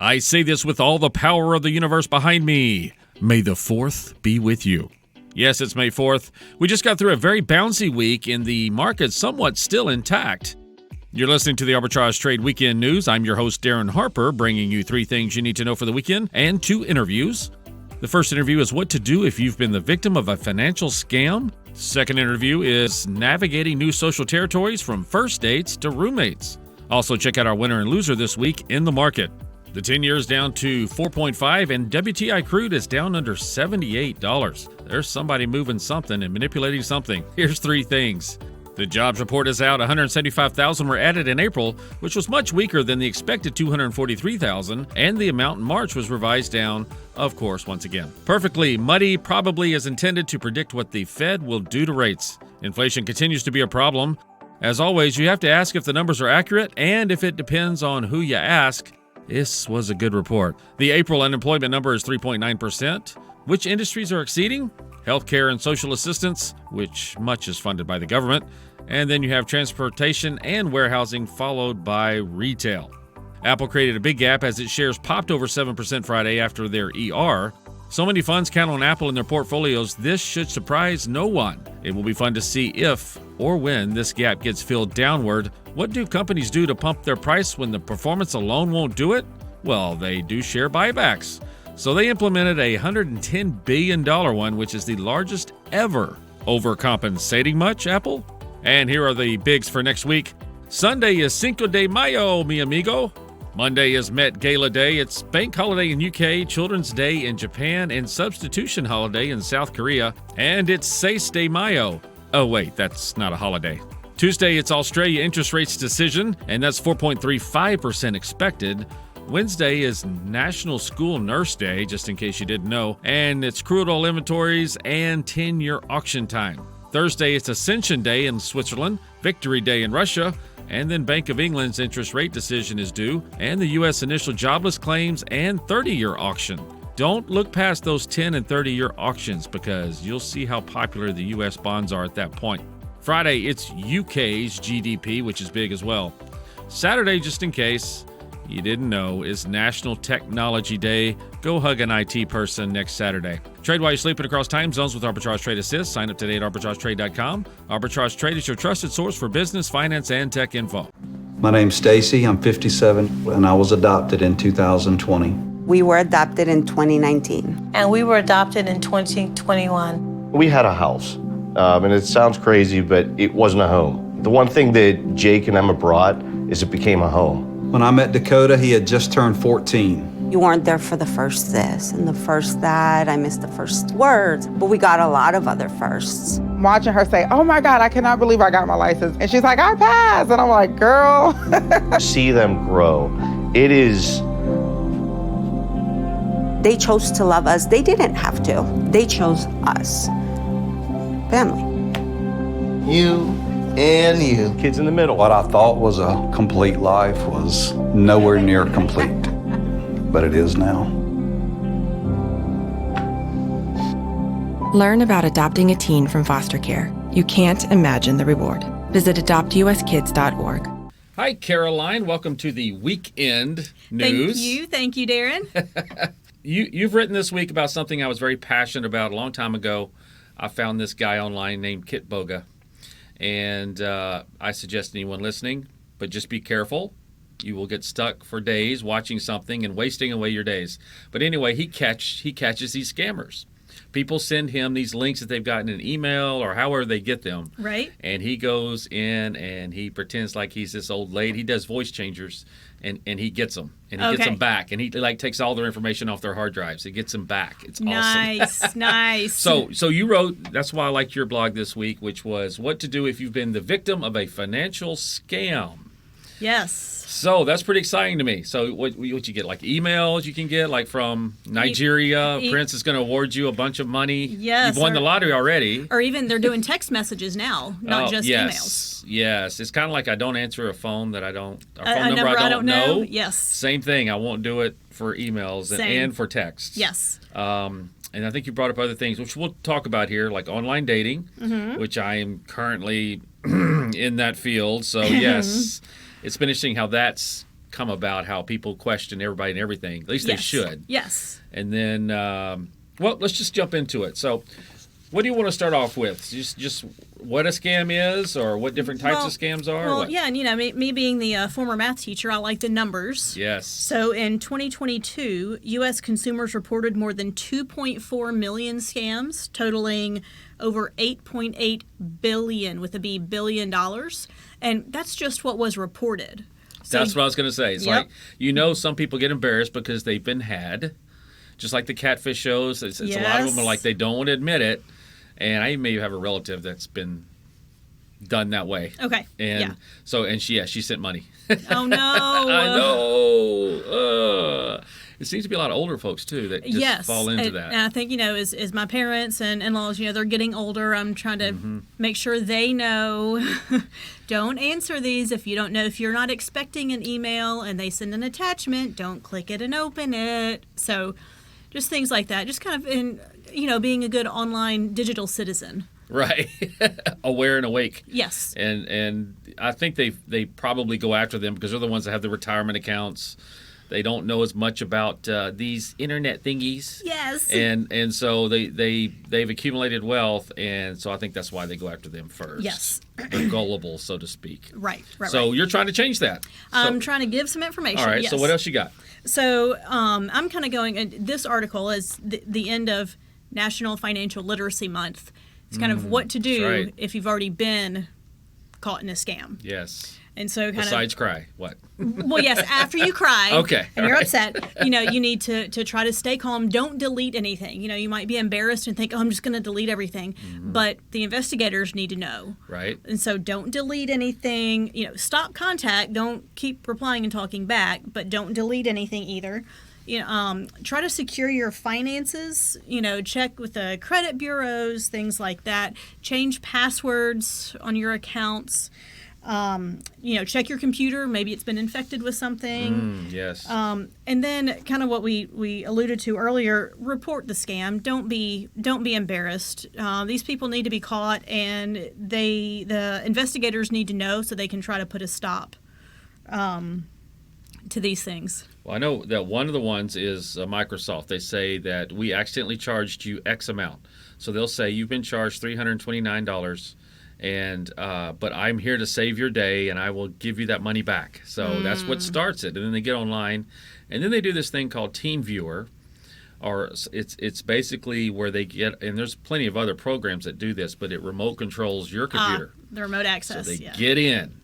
I say this with all the power of the universe behind me. May the 4th be with you. Yes, it's May 4th. We just got through a very bouncy week and the market's somewhat still intact. You're listening to the Arbitrage Trade Weekend News. I'm your host, Darin Harper, bringing you 3 things you need to know for the weekend and 2 interviews. The first interview is what to do if you've been the victim of a financial scam. Second interview is navigating new social territories from first dates to roommates. Also, check out our winner and loser this week in the market. The 10-year is down to 4.5 and WTI crude is down under $78. There's somebody moving something and manipulating something. Here's 3 things. The jobs report is out. 175,000 were added in April, which was much weaker than the expected 243,000, and the amount in March was revised down, of course, once again. Perfectly muddy probably is intended to predict what the Fed will do to rates. Inflation continues to be a problem. As always, you have to ask if the numbers are accurate, and if it depends on who you ask. This was a good report. The April unemployment number is 3.9%. Which industries are exceeding? Healthcare and social assistance, which much is funded by the government. And then you have transportation and warehousing, followed by retail. Apple created a big gap as its shares popped over 7% Friday after their ER. So many funds count on Apple in their portfolios, this should surprise no one. It will be fun to see if or when this gap gets filled downward. What do companies do to pump their price when the performance alone won't do it? Well, they do share buybacks. So they implemented a $110 billion one, which is the largest ever. Overcompensating much, Apple? And here are the bigs for next week. Sunday is Cinco de Mayo, mi amigo. Monday is Met Gala Day. It's bank holiday in UK, Children's Day in Japan, and Substitution Holiday in South Korea. And it's 6 de Mayo. Oh, wait, that's not a holiday. Tuesday, it's Australia interest rates decision, and that's 4.35% expected. Wednesday is National School Nurse Day, just in case you didn't know, and it's crude oil inventories and 10-year auction time. Thursday, it's Ascension Day in Switzerland, Victory Day in Russia, and then Bank of England's interest rate decision is due, and the U.S. initial jobless claims and 30-year auction. Don't look past those 10 and 30-year auctions because you'll see how popular the U.S. bonds are at that point. Friday, it's UK's GDP, which is big as well. Saturday, just in case you didn't know, is National Technology Day. Go hug an IT person next Saturday. Trade while you're sleeping across time zones with Arbitrage Trade Assist. Sign up today at arbitragetrade.com. Arbitrage Trade is your trusted source for business, finance, and tech info. My name's Stacy. I'm 57, and I was adopted in 2020. We were adopted in 2019. And we were adopted in 2021. We had a house, and it sounds crazy, but it wasn't a home. The one thing that Jake and Emma brought is it became a home. When I met Dakota, he had just turned 14. You weren't there for the first this and the first that. I missed the first words, but we got a lot of other firsts. Watching her say, oh my God, I cannot believe I got my license. And she's like, I passed. And I'm like, girl. See them grow. It is. They chose to love us. They didn't have to. They chose us. Family. You and you. Kids in the middle. What I thought was a complete life was nowhere near complete, but it is now. Learn about adopting a teen from foster care. You can't imagine the reward. Visit adoptuskids.org. Hi, Caroline. Welcome to the Weekend News. Thank you, Darin. You've written this week about something I was very passionate about a long time ago. I found this guy online named Kit Boga. And I suggest anyone listening, but just be careful. You will get stuck for days watching something and wasting away your days. But anyway, he catches these scammers. People send him these links that they've gotten in an email or however they get them. Right. And he goes in and he pretends like he's this old lady. He does voice changers and he gets them. And he gets them back. And he takes all their information off their hard drives. He gets them back. It's awesome. Nice. So you wrote, that's why I liked your blog this week, which was what to do if you've been the victim of a financial scam. Yes. So that's pretty exciting to me. So what you get, like emails you can get, like from Nigeria, Prince is going to award you a bunch of money. Yes. You've won the lottery already. Or even they're doing text messages now, not just emails. Yes. It's kind of like I don't answer a phone that I don't, a a phone number I don't know. Yes. Same thing. I won't do it for emails and for texts. Yes. And I think you brought up other things, which we'll talk about here, like online dating, which I am currently in that field. So, yes, it's been interesting how that's come about, how people question everybody and everything. At least they should. Yes. And then, well, let's just jump into it. So, what do you want to start off with? Just what a scam is, or what different types of scams are? Well, yeah, and me being the former math teacher, I like the numbers. Yes. So in 2022, U.S. consumers reported more than 2.4 million scams, totaling over $8.8 billion with a B $billion, and that's just what was reported. So, that's what I was going to say. It's like, some people get embarrassed because they've been had. Just like the catfish shows, it's a lot of them are like they don't want to admit it. And I may have a relative that's been done that way. Okay. And so, and she sent money. Oh, no. I know. It seems to be a lot of older folks, too, that just fall into that. And I think, as my parents and in-laws, they're getting older, I'm trying to make sure they know, don't answer these if you don't know. If you're not expecting an email and they send an attachment, don't click it and open it. So just things like that. Just kind of being a good online digital citizen. Right. Aware and awake. Yes. And I think they probably go after them because they're the ones that have the retirement accounts. They don't know as much about these internet thingies. Yes. And so they've accumulated wealth, and so I think that's why they go after them first. Yes. They're gullible, so to speak. Right. So you're trying to change that. I'm trying to give some information. All right. Yes. So what else you got? So I'm kind of going, and this article is the end of National Financial Literacy Month. It's kind of what to do if you've already been caught in a scam. Yes. And so besides cry, what? Well, yes, after you cry okay, and you're upset, you need to try to stay calm. Don't delete anything. You might be embarrassed and think, I'm just going to delete everything. But the investigators need to know. Right. And so don't delete anything. Stop contact. Don't keep replying and talking back, but don't delete anything either. Try to secure your finances, check with the credit bureaus, things like that. Change passwords on your accounts. Check your computer. Maybe it's been infected with something. Yes. And then kind of what we alluded to earlier, report the scam. Don't be embarrassed. These people need to be caught, and the investigators need to know so they can try to put a stop to these things. Well, I know that one of the ones is Microsoft. They say that we accidentally charged you X amount. So they'll say you've been charged $329, but I'm here to save your day, and I will give you that money back. So that's what starts it. And then they get online, and then they do this thing called TeamViewer, or it's basically where they get, and there's plenty of other programs that do this, but it remote controls your computer. The remote access. So they get in,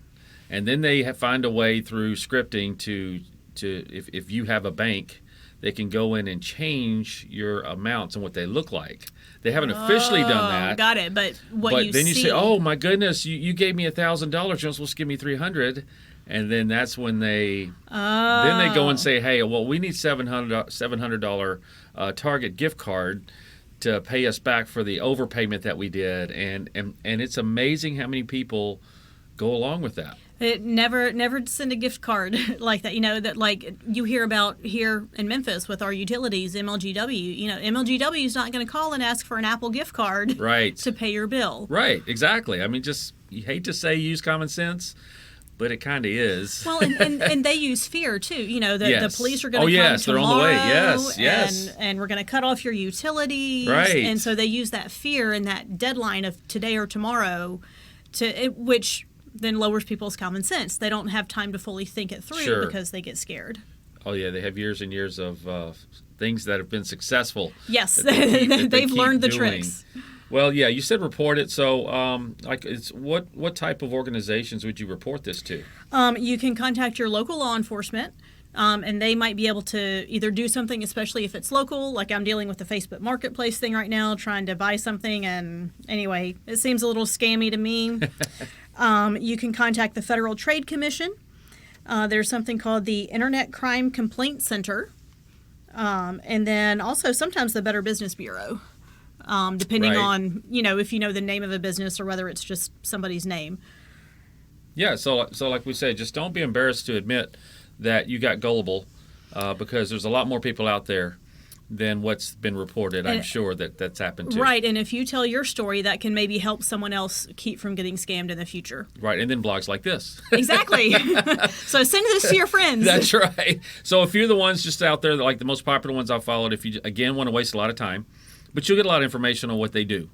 and then they find a way through scripting to if you have a bank, they can go in and change your amounts and what they look like. They haven't officially done that. Got it. But then you say, "Oh my goodness, you gave me $1,000. You're supposed to give me $300," and then that's when they go and say, "Hey, well, we need $700 Target gift card to pay us back for the overpayment that we did," and it's amazing how many people go along with that. It never send a gift card like that. That like you hear about here in Memphis with our utilities, MLGW. MLGW is not going to call and ask for an Apple gift card to pay your bill. Right, exactly. I mean, just you hate to say use common sense, but it kind of is. Well, and they use fear too. The police are going to come tomorrow. They're on the way. Yes. And we're going to cut off your utilities. Right. And so they use that fear and that deadline of today or tomorrow which then lowers people's common sense. They don't have time to fully think it through because they get scared. Oh, yeah. They have years and years of things that have been successful. Yes. They've learned the tricks. Well, yeah, you said report it. So, what type of organizations would you report this to? You can contact your local law enforcement. And they might be able to either do something, especially if it's local, like I'm dealing with the Facebook Marketplace thing right now, trying to buy something. And anyway, it seems a little scammy to me. You can contact the Federal Trade Commission. There's something called the Internet Crime Complaint Center. And then also sometimes the Better Business Bureau, depending on, if you know the name of a business or whether it's just somebody's name. Yeah, so like we said, just don't be embarrassed to admit that you got gullible because there's a lot more people out there than what's been reported. I'm sure that's happened too. Right, and if you tell your story, that can maybe help someone else keep from getting scammed in the future. Right, and then blogs like this. Exactly. So send this to your friends. That's right. So a few of the ones just out there, like the most popular ones I've followed, if you, again, want to waste a lot of time, but you'll get a lot of information on what they do.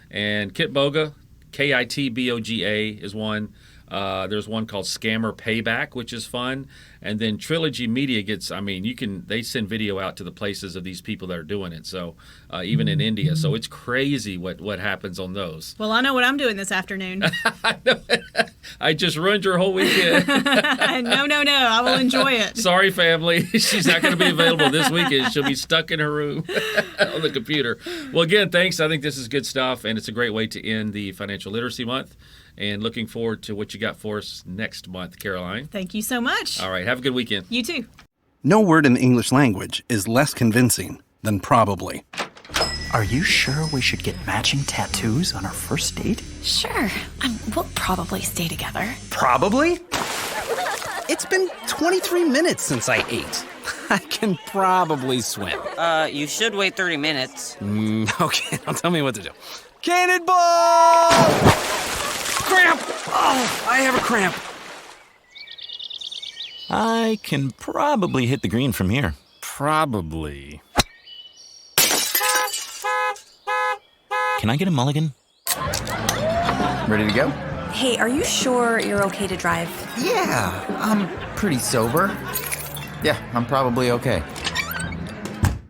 And Kitboga, Kitboga is one. There's one called Scammer Payback, which is fun. And then Trilogy Media gets, they send video out to the places of these people that are doing it. So even in India. So it's crazy what happens on those. Well, I know what I'm doing this afternoon. I just ruined your whole weekend. No. I will enjoy it. Sorry, family. She's not going to be available this weekend. She'll be stuck in her room on the computer. Well, again, thanks. I think this is good stuff. And it's a great way to end the Financial Literacy Month. And looking forward to what you got for us next month, Caroline. Thank you so much. All right. Have a good weekend. You too. No word in the English language is less convincing than probably. Are you sure we should get matching tattoos on our first date? Sure. We'll probably stay together. Probably? It's been 23 minutes since I ate. I can probably swim. You should wait 30 minutes. Okay, now tell me what to do. Cannonball! Cramp! Oh, I have a cramp. I can probably hit the green from here. Probably. Can I get a mulligan? Ready to go? Hey, are you sure you're okay to drive? Yeah, I'm pretty sober. Yeah, I'm probably okay.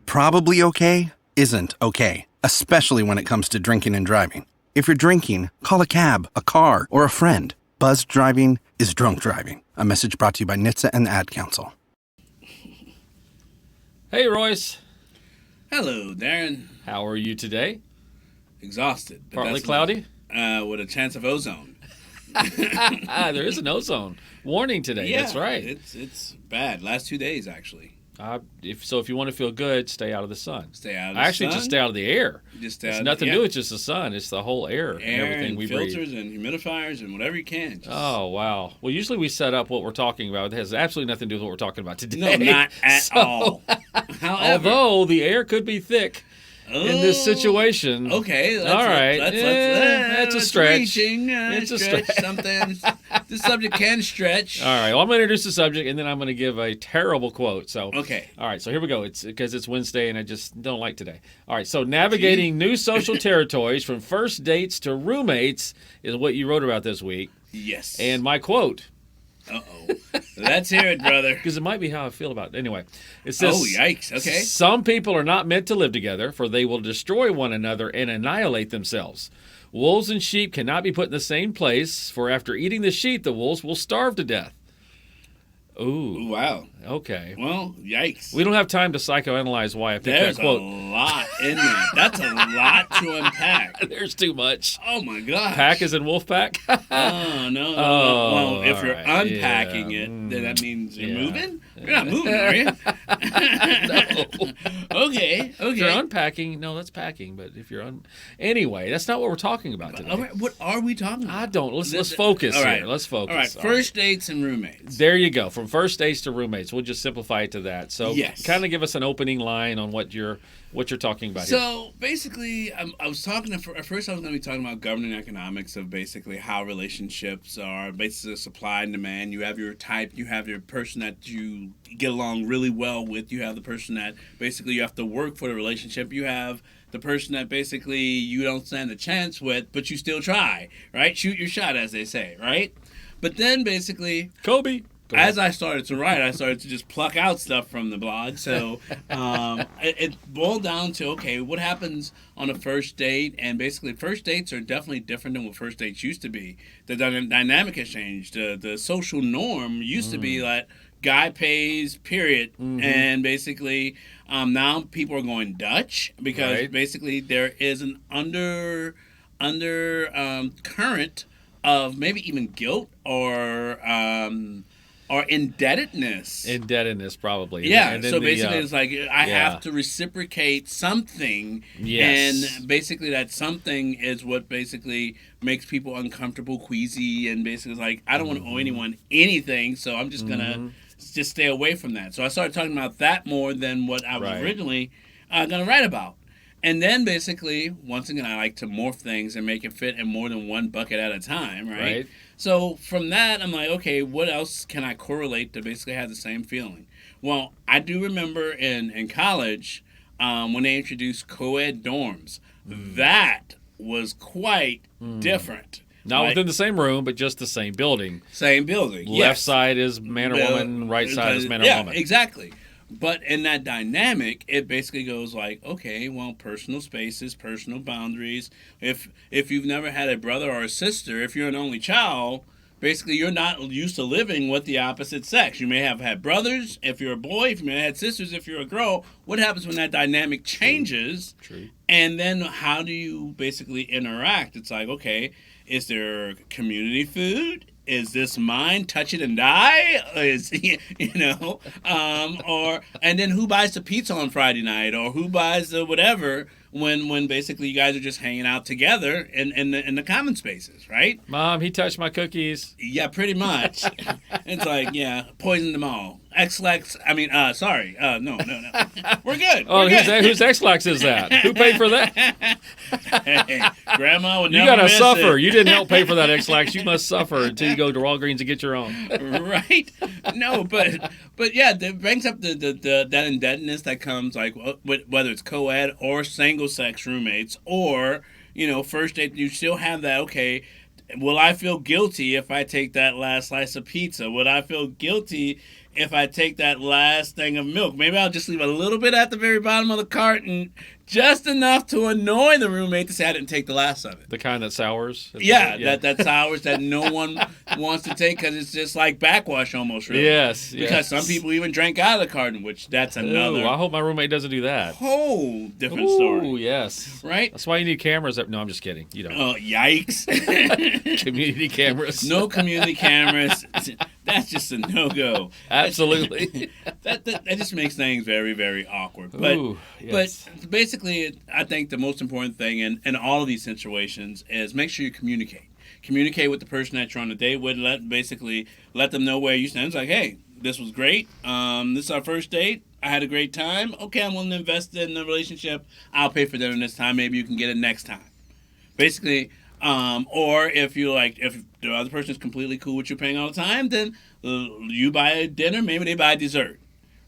Probably okay isn't okay, especially when it comes to drinking and driving. If you're drinking, call a cab, a car, or a friend. Buzzed driving is drunk driving. A message brought to you by NHTSA and the Ad Council. Hey, Royce. Hello, Darin. How are you today? Exhausted. But Partly cloudy? With a chance of ozone. There is an ozone warning today. Yeah, that's right. It's bad. Last 2 days, actually. If you want to feel good, stay out of the sun. Stay out of the sun. Actually, just stay out of the air. It's nothing to do with just the sun. It's the whole air and everything we breathe. Filters and humidifiers and whatever you can. Oh, wow. Well, usually we set up what we're talking about. It has absolutely nothing to do with what we're talking about today. No, not at all. However, although the air could be thick in this situation. Okay. All right. That's a stretch. It's a stretch. Sometimes the subject can stretch. All right. Well, I'm going to introduce the subject, and then I'm going to give a terrible quote. So. Okay. All right. So here we go. It's because it's Wednesday, and I just don't like today. All right. So navigating new social territories from first dates to roommates is what you wrote about this week. Yes. And my quote. Uh-oh. Let's hear it, brother. Because it might be how I feel about it. Anyway, it says, oh, yikes. Okay. Some people are not meant to live together, for they will destroy one another and annihilate themselves. Wolves and sheep cannot be put in the same place, for after eating the sheep, the wolves will starve to death. Ooh. Wow. Okay. Well, yikes. We don't have time to psychoanalyze why I picked There's that quote. There's a lot in that. That's a lot to unpack. There's too much. Oh, my gosh. Pack is in wolf pack? Oh, no. Oh, well, if you're right. unpacking it, then that means you're moving? You're not moving, are you? No. Okay. If you're unpacking, no, that's packing. But if you're Anyway, that's not what we're talking about today. All right, what are we talking about? I don't. Let's focus all right. here. Let's focus. All right, first dates and roommates. There you go. From first dates to roommates. We'll just simplify it to that. So kind of give us an opening line on what you're talking about here. So basically, I was talking at first I was going to be talking about governing economics of basically how relationships are basically supply and demand. You have your type, you have your person that you get along really well with, you have the person that basically you have to work for the relationship, you have the person that basically you don't stand a chance with, but you still try, right? Shoot your shot, as they say, right? But then basically, Kobe. As I started to write, I started to just pluck out stuff from the blog. So it boiled down to, okay, what happens on a first date? And basically, first dates are definitely different than what first dates used to be. The dynamic has changed. The social norm used to be that guy pays, period. Mm-hmm. And basically, now people are going Dutch because basically there is an under current of maybe even guilt or indebtedness. Indebtedness, probably. Yeah, and so basically it's like I have to reciprocate something. Yes. And basically that something is what basically makes people uncomfortable, queasy, and basically it's like I don't want to owe anyone anything, so I'm just going to just stay away from that. So I started talking about that more than what I was originally going to write about. And then basically, once again, I like to morph things and make it fit in more than one bucket at a time, right? So from that, I'm like, okay, what else can I correlate to basically have the same feeling? Well, I do remember in college when they introduced co-ed dorms. That was quite different. Not within the same room, but just the same building. Same building, Left side is man or woman, right side is man or woman. Yeah, exactly. But in that dynamic, it basically goes like, okay, well, personal spaces, personal boundaries. If you've never had a brother or a sister, if you're an only child, basically you're not used to living with the opposite sex. You may have had brothers if you're a boy, if you may have had sisters if you're a girl. What happens when that dynamic changes? True. And then how do you basically interact? It's like, okay, is there community food? Is this mine? Touch it and die? Is or and then who buys the pizza on Friday night, or who buys the whatever when basically you guys are just hanging out together in the common spaces, right? Mom, he touched my cookies. Yeah, pretty much. It's like, yeah, poisoned them all. X-Lax, sorry. No. We're good. Oh, whose X-Lax is that? Who paid for that? Hey, Grandma would You never gotta miss suffer. it. You didn't help pay for that X-Lax. You must suffer until you go to Walgreens and get your own. Right? No, but yeah, that brings up that indebtedness that comes like whether it's co-ed or single-sex roommates or, first date, you still have that, okay, will I feel guilty if I take that last slice of pizza? Would I feel guilty if I take that last thing of milk? Maybe I'll just leave a little bit at the very bottom of the carton, just enough to annoy the roommate to say I didn't take the last of it. The kind that sours? Yeah. That sours that no one wants to take because it's just like backwash almost, really. Yes. Because some people even drank out of the carton, which that's another. Ooh, I hope my roommate doesn't do that. Whole different story. Oh, yes. Right? That's why you need cameras. No, I'm just kidding. You don't. Oh, yikes. Community cameras. No community cameras. That's just a no-go. Absolutely. That just makes things very, very awkward. But, Ooh, yes. But basically, I think the most important thing in all of these situations is make sure you communicate. Communicate with the person that you're on a date with. Let them know where you stand. It's like, hey, this was great. This is our first date. I had a great time. Okay, I'm willing to invest in the relationship. I'll pay for dinner this time. Maybe you can get it next time. Basically, or if the other person is completely cool with you paying all the time, then you buy dinner, maybe they buy dessert,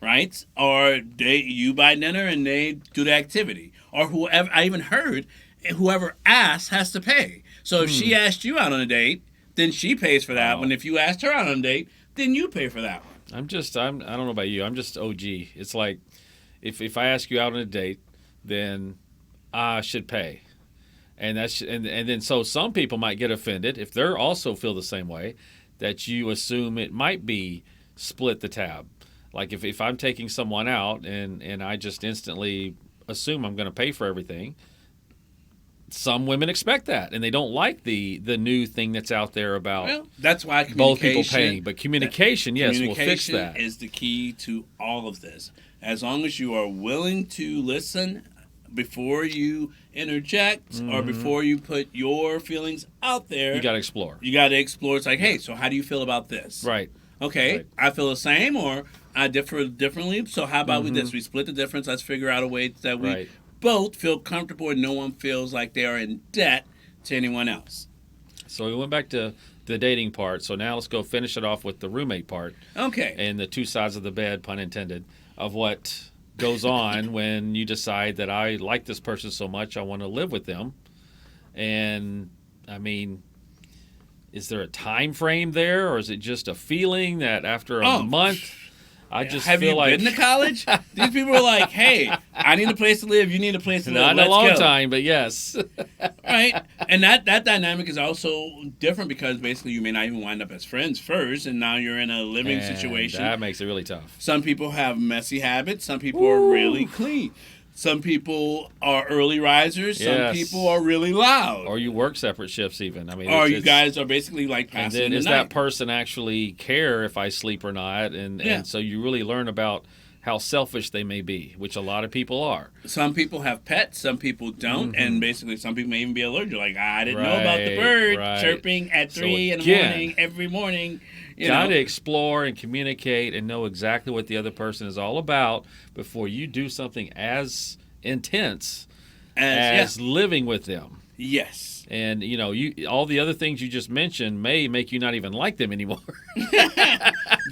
right? Or you buy dinner and they do the activity. Or whoever, I even heard, whoever asks has to pay. So if she asked you out on a date, then she pays for that one. If you asked her out on a date, then you pay for that one. I don't know about you. I'm just OG. It's like, if I ask you out on a date, then I should pay. And then so some people might get offended if they also feel the same way, that you assume it might be split the tab. Like if I'm taking someone out and I just instantly assume I'm going to pay for everything, some women expect that and they don't like the new thing that's out there about that's why both people paying. But communication, yes, will fix that. Is the key to all of this. As long as you are willing to listen before you interject or before you put your feelings out there. You got to explore. It's like, hey, so how do you feel about this? Right. Okay, right. I feel the same or I differ differently. So how about we split the difference? Let's figure out a way that we both feel comfortable and no one feels like they are in debt to anyone else. So we went back to the dating part. So now let's go finish it off with the roommate part. Okay. And the two sides of the bed, pun intended, of what goes on when you decide that I like this person so much I want to live with them. And I mean, is there a time frame there, or is it just a feeling that after a month I just have feel like... Have you been to college? These people are like, hey, I need a place to live, you need a place to live. Not in a long time, but yes. Right? And that dynamic is also different because basically you may not even wind up as friends first, and now you're in a living situation. That makes it really tough. Some people have messy habits. Some people are really clean. Some people are early risers. Some people are really loud. Or you work separate shifts even. I mean, or you guys are basically like passing and then the does night. that person actually care if I sleep or not? And so you really learn about how selfish they may be, which a lot of people are. Some people have pets, some people don't, and basically some people may even be allergic. Like, I didn't know about the bird chirping at 3 in the morning every morning. You got to explore and communicate and know exactly what the other person is all about before you do something as intense as living with them. Yes. And, all the other things you just mentioned may make you not even like them anymore.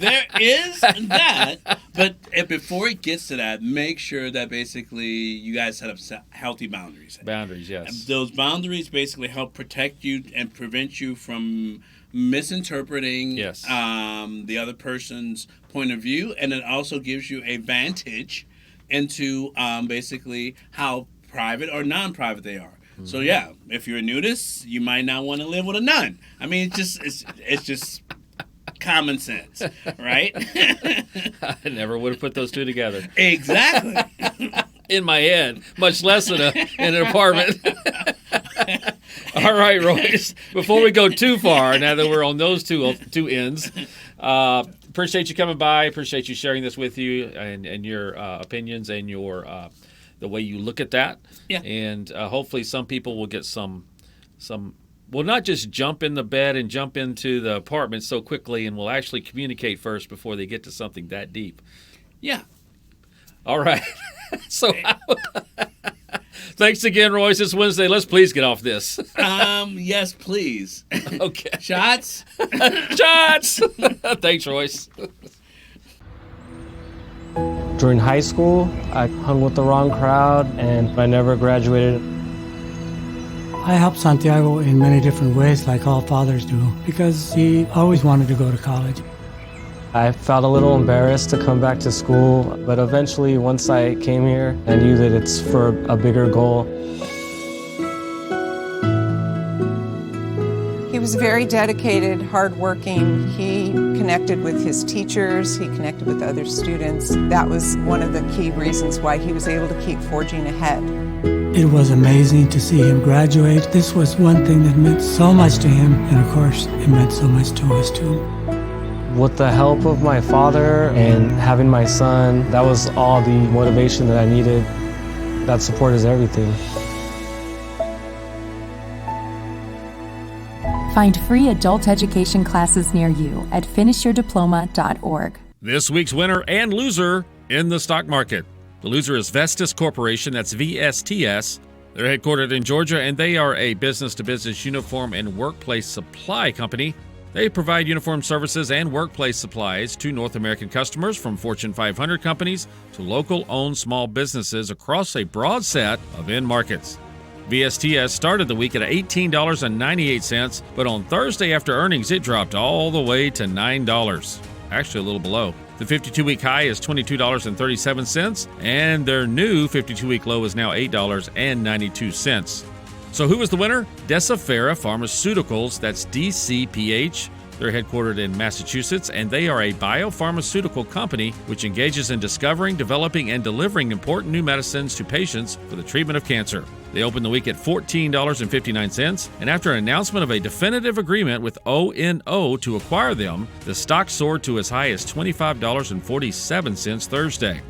There is that. But before it gets to that, make sure that basically you guys set up healthy boundaries. Boundaries, yes. Those boundaries basically help protect you and prevent you from misinterpreting the other person's point of view. And it also gives you a vantage into basically how private or non-private they are. So if you're a nudist, you might not want to live with a nun. I mean, it's just common sense, right? I never would have put those two together. Exactly. In my head, much less in an apartment. All right, Royce. Before we go too far, now that we're on those two ends, appreciate you coming by. Appreciate you sharing this with you and your opinions and your the way you look at that. Yeah. And hopefully some people will get some will not just jump in the bed and jump into the apartment so quickly, and will actually communicate first before they get to something that deep. Yeah. All right. So thanks again, Royce. It's Wednesday. Let's please get off this. Yes, please. Okay. Shots? Shots! Thanks, Royce. During high school, I hung with the wrong crowd and I never graduated. I helped Santiago in many different ways, like all fathers do, because he always wanted to go to college. I felt a little embarrassed to come back to school, but eventually, once I came here, I knew that it's for a bigger goal. He was very dedicated, hardworking. He connected with his teachers. He connected with other students. That was one of the key reasons why he was able to keep forging ahead. It was amazing to see him graduate. This was one thing that meant so much to him, and of course, it meant so much to us too. With the help of my father and having my son, that was all the motivation that I needed. That support is everything. Find free adult education classes near you at finishyourdiploma.org. This week's winner and loser in the stock market. The loser is Vestas Corporation, that's VSTS. They're headquartered in Georgia, and they are a business-to-business uniform and workplace supply company. They provide uniform services and workplace supplies to North American customers, from Fortune 500 companies to local-owned small businesses across a broad set of end markets. VSTS started the week at $18.98, but on Thursday after earnings, it dropped all the way to $9. Actually, a little below. The 52-week high is $22.37, and their new 52-week low is now $8.92. So who was the winner? Deciphera Pharmaceuticals, that's DCPH. They're headquartered in Massachusetts, and they are a biopharmaceutical company which engages in discovering, developing, and delivering important new medicines to patients for the treatment of cancer. They opened the week at $14.59, and after an announcement of a definitive agreement with ONO to acquire them, the stock soared to as high as $25.47 Thursday.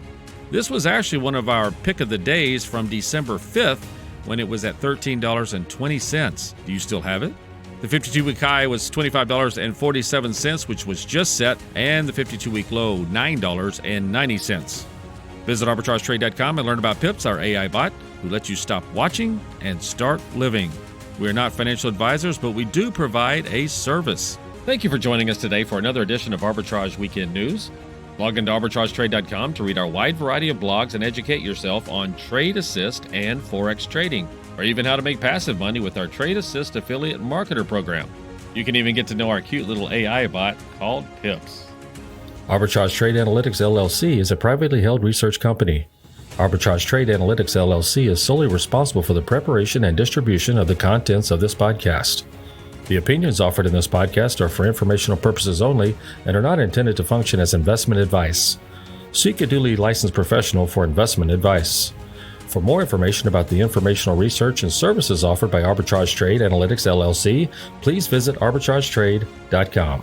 This was actually one of our pick of the days from December 5th, when it was at $13.20. Do you still have it? The 52-week high was $25.47, which was just set, and the 52-week low, $9.90. Visit arbitragetrade.com and learn about Pips, our AI bot, who lets you stop watching and start living. We are not financial advisors, but we do provide a service. Thank you for joining us today for another edition of Arbitrage Weekend News. Log into arbitragetrade.com to read our wide variety of blogs and educate yourself on Trade Assist and Forex trading, or even how to make passive money with our Trade Assist Affiliate Marketer program. You can even get to know our cute little AI bot called Pips. Arbitrage Trade Analytics LLC is a privately held research company. Arbitrage Trade Analytics LLC is solely responsible for the preparation and distribution of the contents of this podcast. The opinions offered in this podcast are for informational purposes only and are not intended to function as investment advice. Seek a duly licensed professional for investment advice. For more information about the informational research and services offered by Arbitrage Trade Analytics LLC, please visit arbitragetrade.com.